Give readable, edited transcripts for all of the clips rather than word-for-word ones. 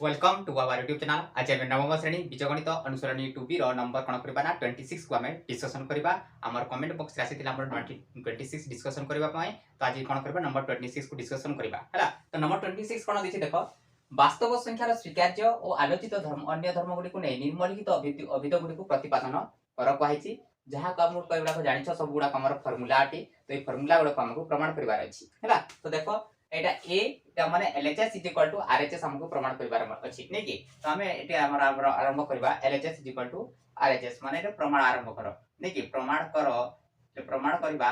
Welcome to our YouTube channel. आज आम नवम श्रेणी बीजगणित अनुसरणी 2B नंबर कौन करबा ना 26 को आम डिस्कशन करबा। हमर कमेंट बॉक्स रे आसीथिला हमर 26 डिस्कशन करबा पय। तो आज कौन करबा नंबर 26 को डिस्कशन करबा हैला। तो नंबर 26 कोन दिछि देखो, वास्तव संख्यार स्वीकार्य और आलोचित धर्म अन्य धर्म गुडी को नै निम्नलिखित अभिध गुडी को प्रतिपादन कर कहैछि। जहा को हम करबा को जानिछ सब गुडा हमर फार्मूला आटी। तो ए फार्मूला गुडा हमको प्रमाण करबार अछि हैला। तो देखो एटा ए ता माने LHS = RHS हमको प्रमाण करबार अछि नै कि। तो हमें एटा हमर आरंभ करबा LHS = RHS माने एटा प्रमाण आरंभ करो नै कि। प्रमाण करो तो प्रमाण करबा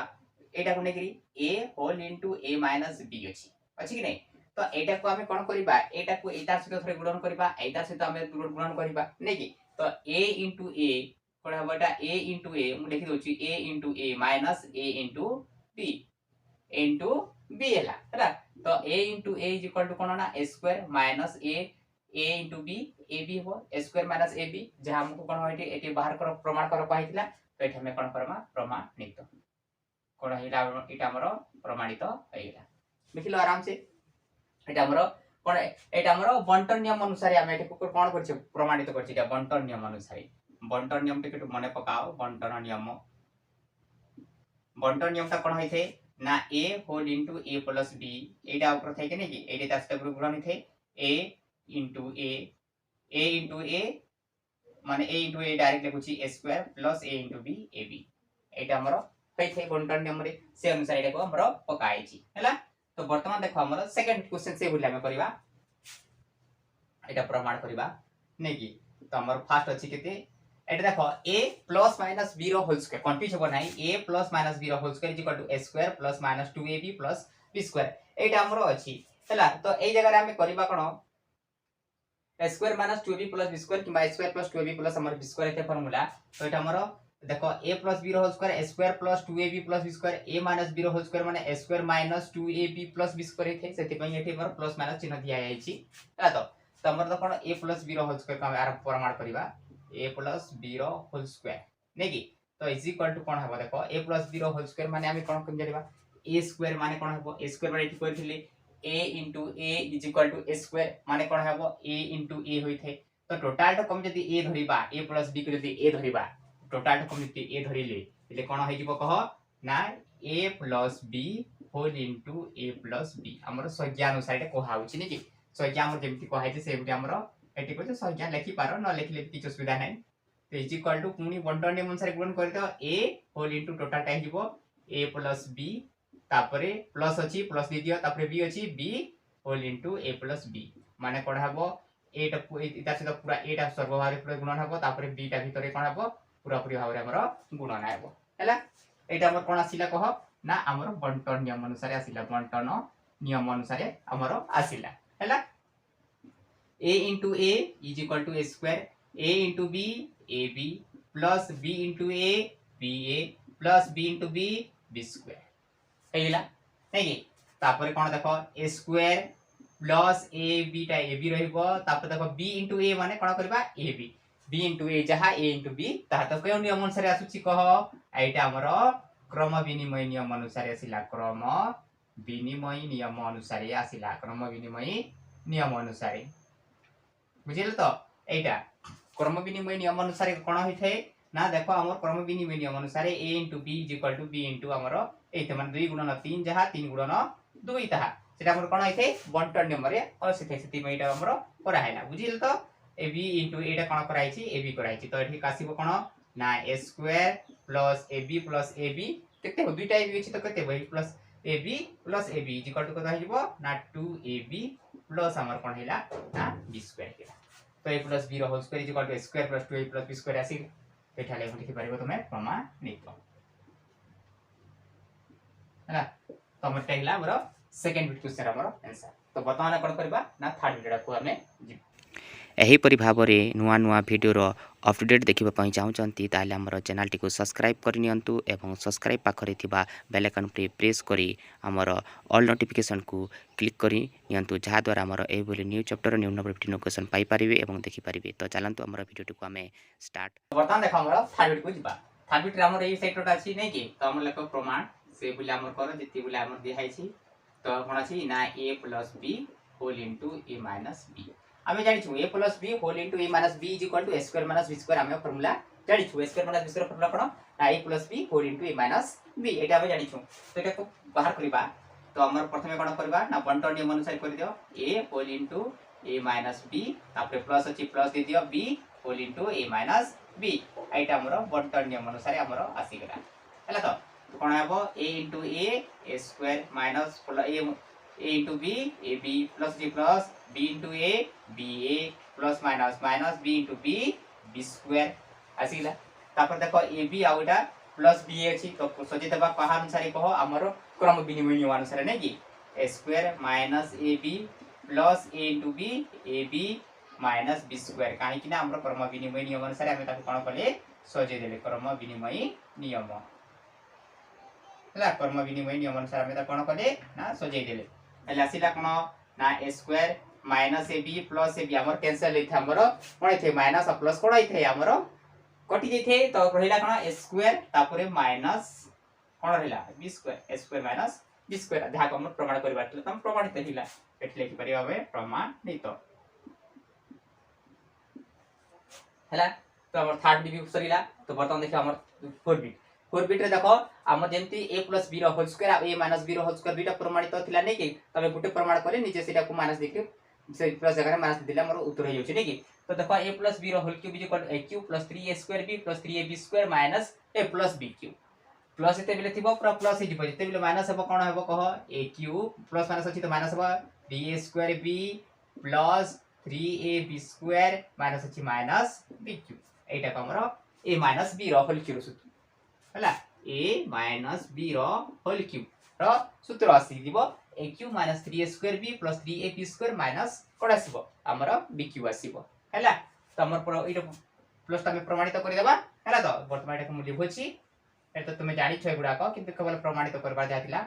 एटा को नै कि a whole into a minus b अछि कि नै। तो एटा को हमें कोन करबा, एटा को एटा सहित थोड़े गुणन करबा, एटा सहित हमें गुणन करबा नै कि। तो a इनटू a कोन हबा एटा a इनटू a मु लिखि दोछि a into a minus a into b into b हैला। तो a into a is equal to कोन ना a square minus a into b ab हो a square minus ab जहां हमको कोन होइटे eighty बाहर करो प्रमाण करो पाइतिला। तो एठी हमें कोन करमा प्रमाणित कोन हिला एटा हमरो प्रमाणित होइला। लिखिलो आराम से एटा हमरो कोन एटा हमरो बंटन नियम अनुसार हम एठी कोन करछि प्रमाणित करछि। एटा बंटन नियम अनुसार बंटन नियम टिके मने पकाओ। बंटन नियम ता कोन होइथे ना a whole into a plus b एटा ऊपर थे कि नै कि एटा तास्ते गुणन थे a इनटू a माने a इनटू a डायरेक्ट लिखुची a square plus a into b ab एटा हमरो थे बंटन नियम रे से अनुसार एटा को हमरो पकाइची हैला। तो वर्तमान देखो हमरो सेकंड क्वेश्चन से बुला में करबा एटा प्रमाण करबा नै कि। तो हमर फर्स्ट अछि केते एटा देखो a प्लस माइनस b रो होल स्क्वायर कंफ्यूज हो नाही a प्लस माइनस b रो whole square equal to a square plus minus 2ab plus b square एटा हमरो अछि हैला। तो एई जगह रे हम करबा कोन a square minus 2ab plus b square किबा a square plus 2ab plus हमर b स्क्वायर एते फार्मूला। तो एटा हमरो देखो a प्लस b रो whole square a square plus 2ab plus b square a minus b रो होल स्क्वायर माने a square minus 2ab plus b square थे सेति पई एठी हमर प्लस माइनस चिन्ह दिया जाईची हैला। तो हमर तो कोन a प्लस b रो होल स्क्वायर का हम प्रमाण करबा a प्लस b रो होल स्क्वायर नै कि। तो इज इक्वल टू कोन हबो देखो a प्लस b रो होल स्क्वायर माने हम कोन कम जरिबा a स्क्वायर माने कोन हबो a स्क्वायर माने एठी करथिले a into a is equal to a square माने कोन हबो a into a होइथे। तो टोटल तो कम जदी a धरिबा a प्लस b को जदी a धरिबा टोटल तो कम जदी a धरिले इले कोन होई जिवो कह ना a plus b whole into a plus b हमर संख्या अनुसार एटा कोहा होछि नै कि। संख्या हमर जेमति कोहा है से हमर एटी को संख्या लिखि पारो न लिखले किछ सुविधा नै। तो इज इक्वल टू पुनी बंटन नियम अनुसार गुणन कर दो a whole into total time जीवो a प्लस b तापरे प्लस अछि प्लस दे दियो तापरे b अछि b whole into a plus b माने कोन हबो a टा इता से पूरा a टा सर्वभारे पूरा गुणन हबो तापरे b टा भितरे कोन हबो पूरा पूरी भाबरे हमर गुणन आइबो हैला। एटा हमर कोन आसिला कह ना हमर बंटन नियम अनुसार आसिला बंटन नियम अनुसार हमर आसिला हैला। a into a is equal to a square a into b ab plus b into a ba plus b into b b square हेला नै कि। तापर कोन देखो a square plus ab टा ab रहइबो तापर देखो b into a माने कोन करबा ab b into a जहा a into b ता तो केउ नियम अनुसार आसुची कह एटा हमरो क्रम विनिमय नियम अनुसार आसिला क्रम विनिमय नियम अनुसार आसिला क्रम विनिमय नियम अनुसार बुझिल। तो एटा क्रम विनिमय नियम अनुसार कोन होइथे ना देखो हमर क्रम विनिमय नियम अनुसार a into b is equal to b into हमरो एते मान 2 गुणन 3 जहा 3 गुणन 2 ताहा सेटा हमर कोन होइथे बंटन नियम रे असिथे सेति मेटा हमरो करा हैला बुझिल। तो ab into एटा कोन कराइछि ab कराइछि। तो एठी कासिबो कोन ना a स्क्वायर प्लस ab केते हो दुईटा ab अछि तो केते बहि plus ab is equal to कत हिजबो ना 2ab प्लस हमर कोन हैला ना b स्क्वायर हैला। तो a प्लस b रो whole square is equal to a square plus 2a plus b square आसी एठा ले लिखि पारिबो तमे प्रमाणित हैला। तो हमर हैला हमर सेकंड बिट क्वेश्चन हमर आंसर। तो वर्तमान कोन करबा ना थर्ड बिट को हमें एहीपरि भावरे नुआ नुआ भिडियोर अपडेट देखिबा पई चाहूचंती ताले हमर चैनल टिको सब्सक्राइब करि नियंतु एवं सब्सक्राइब पाखरे थिबा बेल आइकन पे प्रेस करी हमर ऑल नोटिफिकेशन को क्लिक करि नियंतु जहा द्वारा हमर ए बोली न्यू चैप्टर न्यू नोटिफिकेशन पाई परिबे एवं देखि परिबे। तो चलंतु हमर वीडियो टिको हमें स्टार्ट वर्तमान देखो हमर थर्ड बिट को जिबा। थर्ड बिट रे हमर ए सेक्टरटा अछि नै कि। तो हमर लेखो प्रमाण से बोले हमर कर जति बोले हमर दिहाइछि। तो कोन अछि ना a plus b whole into a minus b आमे जानि छु a plus b whole into a minus b is equal to a square minus b square आमे फार्मूला जानि छु a square minus b square formula कोन ना a plus b whole into a minus b एटा आमे जानि छु तो एटा को बाहर करिबा तो हमर प्रथमे कोन करबा ना बंटन नियम अनुसार कर दियो a whole into a minus b तापर प्लस अछि प्लस दे दियो b whole into a minus b एटा हमर बंटन नियम अनुसार हमर आसी गेला हला तो कोन हेबो a into a square minus a into b ab plus g plus b into a ba plus minus minus b into b b square आसीला तापर देखो ab आउटा प्लस b अछि तो सजे देबा कहा अनुसार कहो हमरो क्रम विनिमय नियम अनुसार नै कि a square minus ab plus a into b ab minus b square काहे कि ना हमरो क्रम विनिमय नियम अनुसार हम ताको कोन कले सजे देले क्रम विनिमय नियम हला क्रम विनिमय नियम अनुसार हम ता कोन कले ना सजे देले एला सिला कोन ना a square minus ab plus ab हमर कैंसिल लै थे हमर कोन थे माइनस और प्लस कोन थे हमर कटि जे थे तो रहिला कोन a square तापरे माइनस कोन रहिला b square a square minus b square धा को हम प्रमाण करबा त हम प्रमाणित हिला एट लिखि परिबा हमें प्रमाणित हला तो हमर थर्ड बिट सरीला तो बर्तन देखियो हमर फोर बिट रे देखो हम जेंती a plus b रो whole square a minus b रो होल स्क्वायर बीटा प्रमाणित थिला नै कि तबे गुटे प्रमाण करे नीचे सेटा को माइनस देखियो से प्लस जगह माइनस दिला हमर उत्तर हो छै नै कि तो देखो a plus b रो whole cube is equal to a cube plus 3a square b plus 3ab square minus a plus b cube plus एते बिले थिबो पूरा प्लस ही जिबो जते बिले माइनस हेबो कोन हेबो कह a क्यूब प्लस माइनस अछि तो माइनस हेबो ba square b plus 3ab square minus अछि माइनस b क्यूब एटा को हमर a minus b रो होल क्यूब सूत्र हला a minus b रो होल क्यूब रो सूत्र आसी दिबो a cube minus 3a square b plus 3ab square minus कोन आसीबो हमर b क्यूब आसीबो हला तो हमर पर एटा प्लस ता प्रमाणित करि देबा हला तो वर्तमान एटा को मूल्य होछि एटा तुमे जानि छै गुडा को किंतु केवल प्रमाणित करबा जातिला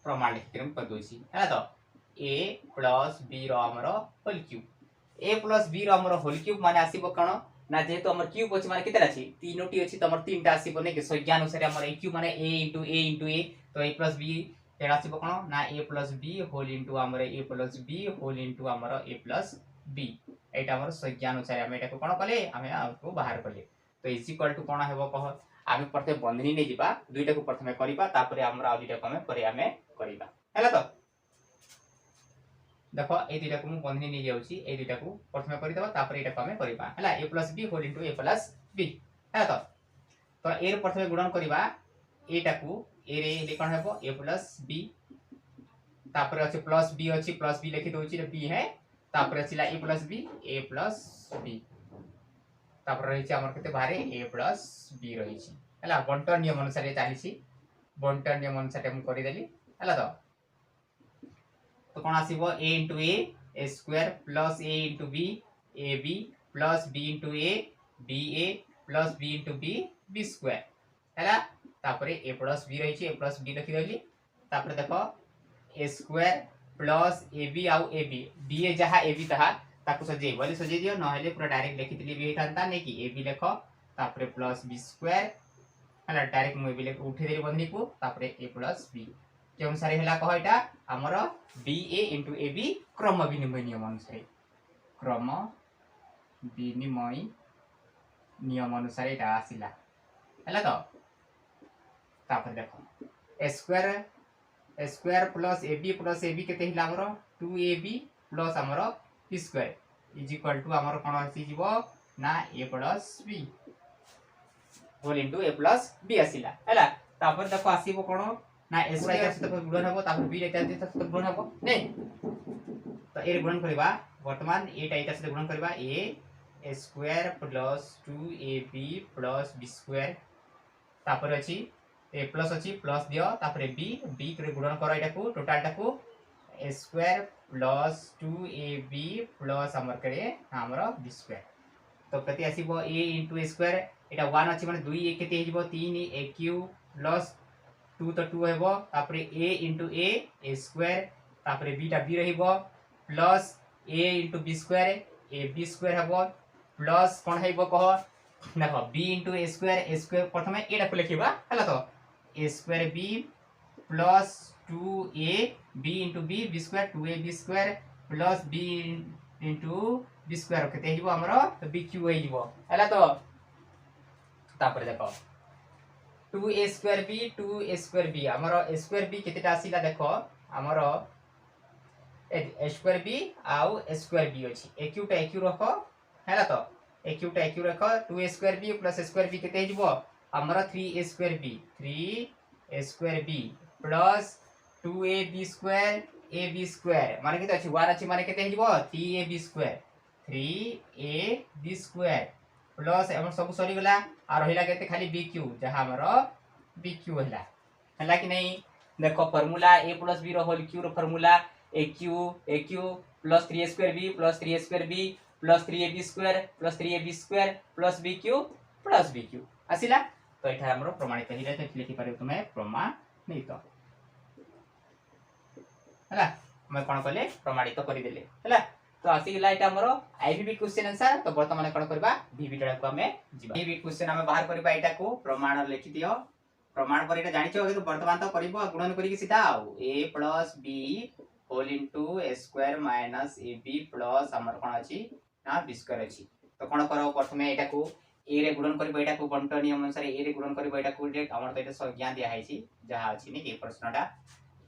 प्रमाणित करम कर दोछि हला तो a plus b रो हमर whole cube a plus b रो हमर होल क्यूब माने आसीबो कोन ना जेहेतु हमर क्यूब अछि माने केतेला अछि तीनोटी अछि त हमर तीनटा आसीबो नै के संज्ञा अनुसार हमर a क्यूब माने a into a तो a plus b एटा आसीबो कोन ना a plus b whole into हमर a plus b whole into हमर a plus b एटा हमर संज्ञा अनुसार हम एटा को कोन कले हम को बाहर कले तो इज इक्वल टू कोन हेबो कह आमे प्रथमे बंधनी नै जिबा दुईटा को प्रथमे करिबा तापरे हमरा आ दुईटा को हमें परे हमें करिबा हैला तो देखो ए दुईटा को मु बंधनी नै जाउची ए दुईटा को प्रथमे करि देबा तापरे एटा को हमें करिबा हैला a plus b whole into a plus b हैला तो ए रे प्रथमे गुणन करिबा एटा को ए रे ले कोन हेबो a plus b तापरे अछि प्लस b अछि प्लस b लिखि दोची रे b है तापरे छिला a plus b तापर रही छै हमर कते बारे a plus b रही छै हला बंटन नियम अनुसार चाली छी बंटन नियम अनुसार हम करि देली हला तो कोन आसीबो a into a square plus a into b ab plus b into a ba plus b into b b square हला तापर a plus b रही छै a plus b लिखि देली तापर देखो a square plus ab आउ ab ba जहा ab तहा ताको सजे बोले सजे दियो न हेले पूरा डायरेक्ट लिखि दिली भी थांता नै कि ab लेखो तापर प्लस b स्क्वायर हला डायरेक्ट मु भी लेख उठे देली बंधनी को तापर a plus b के अनुसार हेला कह एटा हमर ba into ab क्रम विनिमय नियम अनुसार क्रम विनिमय नियम अनुसार एटा आसिला हला तो तापर देखो a square plus ab केते हिला हमर 2ab plus हमर p square is equal to हमर कोन आसी जीवो ना a plus b whole into a plus b आसिला हैला तापर देखो आसीबो कोन ना a square से तो गुणन हबो तापर b एटा से तो गुणन हबो नै तो ए गुणन करबा वर्तमान ए एटा से गुणन करबा a square plus 2ab plus b square तापर अछि a plus अछि प्लस दियो तापर b करे गुणन करो एटा को टोटल टा को a square plus 2ab plus हमर करे हमर b square तो कते आसीबो a into a square एटा 1 अछि माने 2 a केते हिजबो 3 a क्यूब प्लस 2 तो 2 हेबो तापर a into a square तापर b टा b रहिबो plus a into b square a b square हेबो प्लस कोन हेबो कह देखो b into a square प्रथमे एटा को लिखिबा हला तो a square b plus 2a b into b square 2ab square plus B into B square केते हिबो हमरो बी क्यू हे हिबो हला तो तापर देखो 2a² हमरो a स्क्वायर b केतेटा आसीला देखो हमरो a स्क्वायर b आउ a स्क्वायर b अछि a क्यू रखो हैला तो a क्यू रखो 2a² b plus a square b केते हिबो हमरो 3a² b प्लस 2ab² माने केते अछि 1 अछि माने केते हिबो 3ab² प्लस हम सब सरी गला आ रहिला केते खाली bq जहा हमरो bq हैला कि नहीं देखो फार्मूला a प्लस b रो होल q रो formula aq plus 3a² b plus 3a² b plus 3ab² plus 3ab² plus bq आसिला तो एठा हमरो प्रमाणित हिला तो लिखि पारे तुमे प्रमाणित हैला मैं कोन कले प्रमाणित करि देले हैला तो आसी गेला एटा हमरो आईबीबी क्वेश्चन आंसर तो वर्तमान कोन करबा बीबी टा को हमें जिबा बीबी क्वेश्चन हमें बाहर करबा एटा को प्रमाण लिखि दियो प्रमाण पर एटा जानि छ तो वर्तमान तो करबो गुणन करि के सीधा आ a plus b whole into a square minus ab plus हमर कोन अछि ना b स्क्वायर अछि तो कोन करो प्रथमे एटा को a रे गुणन करबो एटा को बंटन नियम अनुसार a रे गुणन करबो एटा को हमर तो एटा संज्ञा दिया है छी जहा अछि नि के प्रश्नटा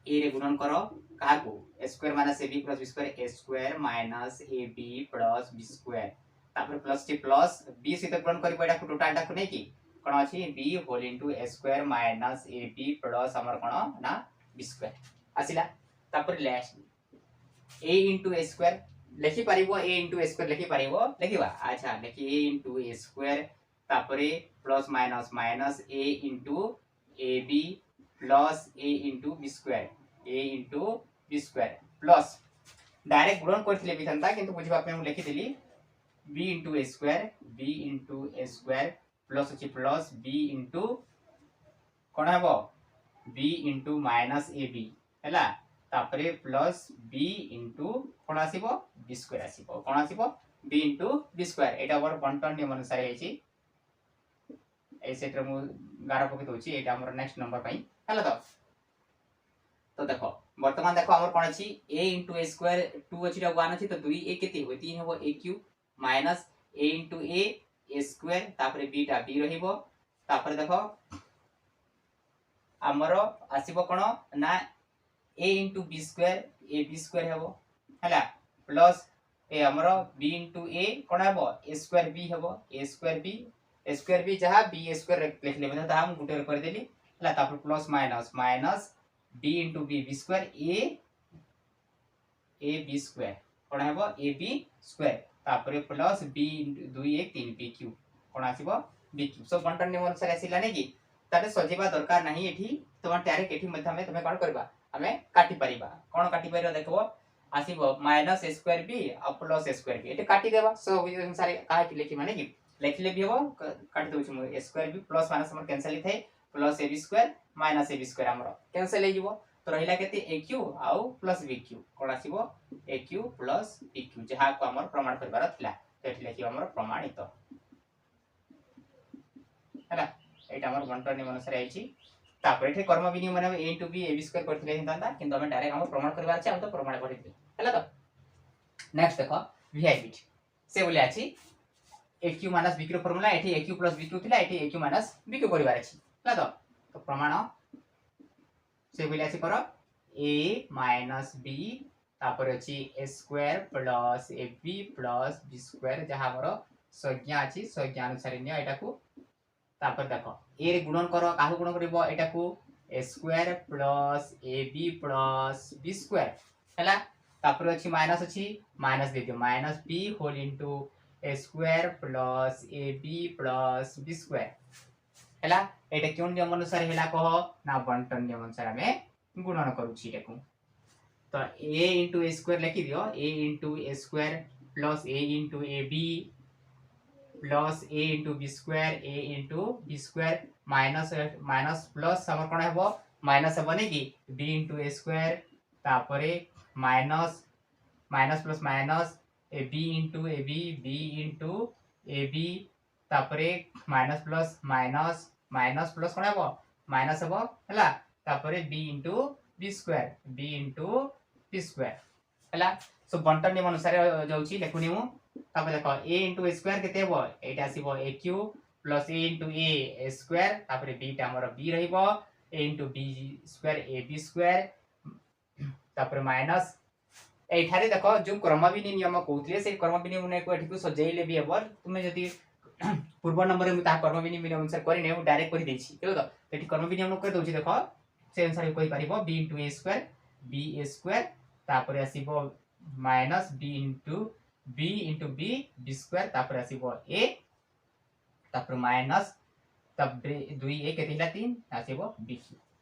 a रे गुणन करो कहा को a square minus ab plus b square a square minus ab plus b square तापर प्लस टी प्लस b सहित गुणन करबो एटा को टोटल टा को नै की कोन अछि b whole into a square minus ab plus हमर कोन ना b स्क्वायर आसिला तापर last a into a square लिखि परिबो a इनटू a स्क्वायर लिखि परिबो लिखिबा अच्छा लिखि a इनटू a स्क्वायर तापर plus minus minus a into ab plus a into b square a into b square plus direct गुणन करथिले बिथंता किंतु बुझिबा पे हम लिखि देली b into a square plus अछि प्लस b इनटू कोन हबो b इनटू माइनस ab हैला तापरे प्लस b इनटू कोन आसीबो b स्क्वायर आसीबो कोन आसीबो b इनटू b स्क्वायर एटा वर बंटन नियम अनुसार हेछि ए सेटर मु गारा पके दोछि एटा हमर नेक्स्ट नंबर पई हैला तो देखो वर्तमान देखो हमर कोन अछि a इनटू a स्क्वायर 2 अछि 1 अछि तो 2a केते होय 3 हबो a cube minus a into a square तापर b टा b रहिबो तापर देखो हमरो आसीबो कोन ना a इनटू b स्क्वायर हबो हैला प्लस ए हमरो b इनटू a कोन हबो a स्क्वायर b हबो a स्क्वायर b जहा b स्क्वायर लिख लेबे त हम गुटे कर देली हैला तापर plus minus b into b square a b square कोन हबो a b स्क्वायर तापर plus b into 2 1 3 b cube कोन आसीबो b क्यूब सब बंटन नियम अनुसार आसीला नै की ताते सजेबा दरकार नाही एठी तोमा डायरेक्ट एठी मध्य में तमे कोन करबा हमें काटी परिबा कोन काटी परिबा देखबो आसीबो माइनस a स्क्वायर b और प्लस a स्क्वायर b एटे काटी देबा सब अनुसार काहे कि लिखि माने कि लिखले भी हबो काटी दोछु म a square b plus minus हमर कैंसिल थे plus ab square minus ab square हमर कैंसिल हे जिवो तो रहिला केते aq आउ प्लस bq कोन आसीबो aq प्लस bq जहा को हमर प्रमाण करबार थिला एठी लिखि हमर प्रमाणित हैला एटा हमर बंटन नियम अनुसार आइछि तापर एठी कर्म विनिमय माने a * b ab स्क्वायर करथिले हिंतांता किंतु हम डायरेक्ट हम प्रमाण करबार छै हम तो प्रमाण करिथि हैला तो नेक्स्ट देखो vi से बोले अछि aq - bq रो फार्मूला एठी aq + bq थिला एठी aq - bq करबार अछि हैला तो प्रमाण से बोले अछि करो a - b तापर अछि a square plus ab plus b square जहा हमरो संज्ञा अछि संज्ञा अनुसार नियो एटा को तापर देखो a रे गुणन करो काहु गुणन करबो एटा को a square plus ab plus b square हैला तापर अछि माइनस दे दियो minus b whole into a square plus ab plus b square हैला एटा कोन नियम अनुसार हैला कहो ना बंटन नियम अनुसार हमें गुणन करू छी देखो तो a इनटू a स्क्वायर लिखि दियो a into a square plus a into ab plus a into b square minus plus हमर कोन हेबो माइनस हेबो नै कि b इनटू a स्क्वायर तापरे minus plus minus a b into ab b into ab तापरे minus plus कोन हेबो minus हेबो हैला तापरे b इनटू b स्क्वायर हला सो बंटन नियम अनुसार जाउची लेखुनी मु तापर देखो a * a स्क्वायर केते हो एटा आसीबो a cube plus a * a square तापर b टा हमर b रहिबो a * b square ab square तापर माइनस एठारे देखो जो क्रमविधि नियम कहउतले से क्रमविधि नियम को एठिकु सजेइले भी हेबर तुमे जदी पूर्व नंबर में ता क्रमविधि नियम अनुसार करि नै डायरेक्ट करि देछि देखो तो एठी क्रमविधि नियम कर दोछि देखो से अनुसार कहि परिबो b * a square b a square तापर आसीबो माइनस b * b स्क्वायर तापर आसीबो a तापर माइनस तब 2 a केतिला 3 आसीबो b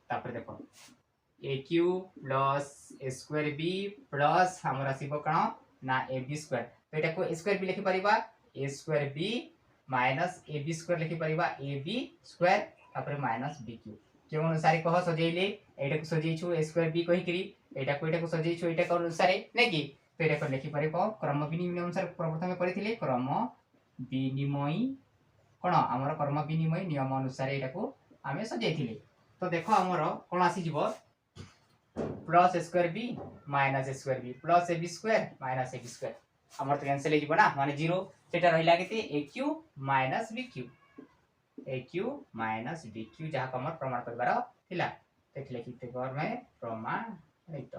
तापर देखो a cube plus a square b plus हमर आसीबो कण ना a b स्क्वायर तो एटा को स्क्वायर भी लिखि परिबा a square b minus a b square लिखि परिबा a b स्क्वायर तापर माइनस b क्यूब के अनुसार कह सजेइले एटा को सजेइछु a स्क्वायर b कहि करी एटा को सजेइछु एटा को अनुसार नै कि तो एटा को लिखि परिबो क्रम विनिमय अनुसार प्रथम करिथिले क्रम विनिमय कोन हमर क्रम विनिमय नियम अनुसार एटा को आमे सजेइथिले तो देखो हमर कोन आसी जिवो plus square b minus square b plus ab square minus ab square हमर तो कैंसिल हे जिवो ना माने 0 सेटा रहिला केते a cube minus b cube जहा हमर प्रमाण करबार थिला देखले किते घर में प्रमाणित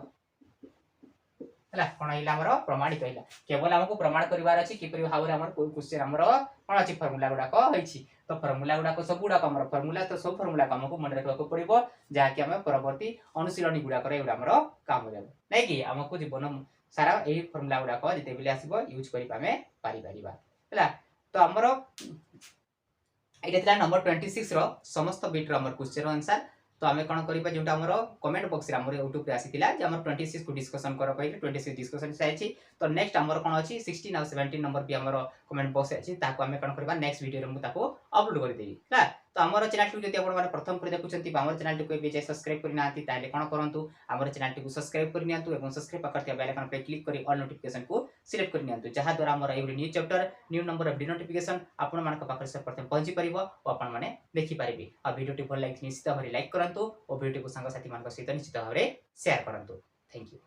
हला कोन हिला हमर प्रमाणित हिला केवल हमको प्रमाण करबार अछि कि परि भाबरे हमर कोइ क्वेश्चन हमर कोन अछि फार्मूला गुडा को होइछि तो फार्मूला गुडा को सब गुडा हमर फार्मूला तो सब फार्मूला हमको मन रखबा को पड़िबो जहा कि हम परवर्ती अनुशीलनी गुडा करे गुडा हमर काम हो नै कि हमको जीवन सारा एही फार्मूला गुडा को जते बिले आसीबो यूज करि पामे पारि परिबा हला तो हमर एटा थिला नंबर 26 रो समस्त बिट रो हमर क्वेश्चन आंसर तो आमे कोन करिबा जोटा हमर कमेंट बॉक्स रे हमर YouTube पे आसीतिला जे हमर 26 को डिस्कशन कर कहि 26 डिस्कशन साइछि तो नेक्स्ट हमर कोन अछि 16 और 17 नंबर भी हमर कमेंट बॉक्स अछि ताको आमे कोन करबा नेक्स्ट वीडियो रे मु ताको अपलोड कर देबी हला तो हमर चैनल को जति आपण माने प्रथम कर देखुचंती हमर चैनल को बे जे सब्सक्राइब करि नाति ताले कोन करंतु हमर चैनल को सब्सक्राइब करि नियंतु एवं सब्सक्राइब करते बेल आइकन पे क्लिक करी ऑल नोटिफिकेशन को सिलेक्ट करि नियंतु जहा द्वारा हमर every new chapter new number of notification आपण मानक पाखर से प्रथम पहुंची परिबो ओ आपण माने देखि परिबे आ वीडियो टी भल लाइक निश्चित भाबरे लाइक करंतु ओ वीडियो को संग साथी मानक सहित निश्चित भाबरे शेयर करंतु थैंक यू।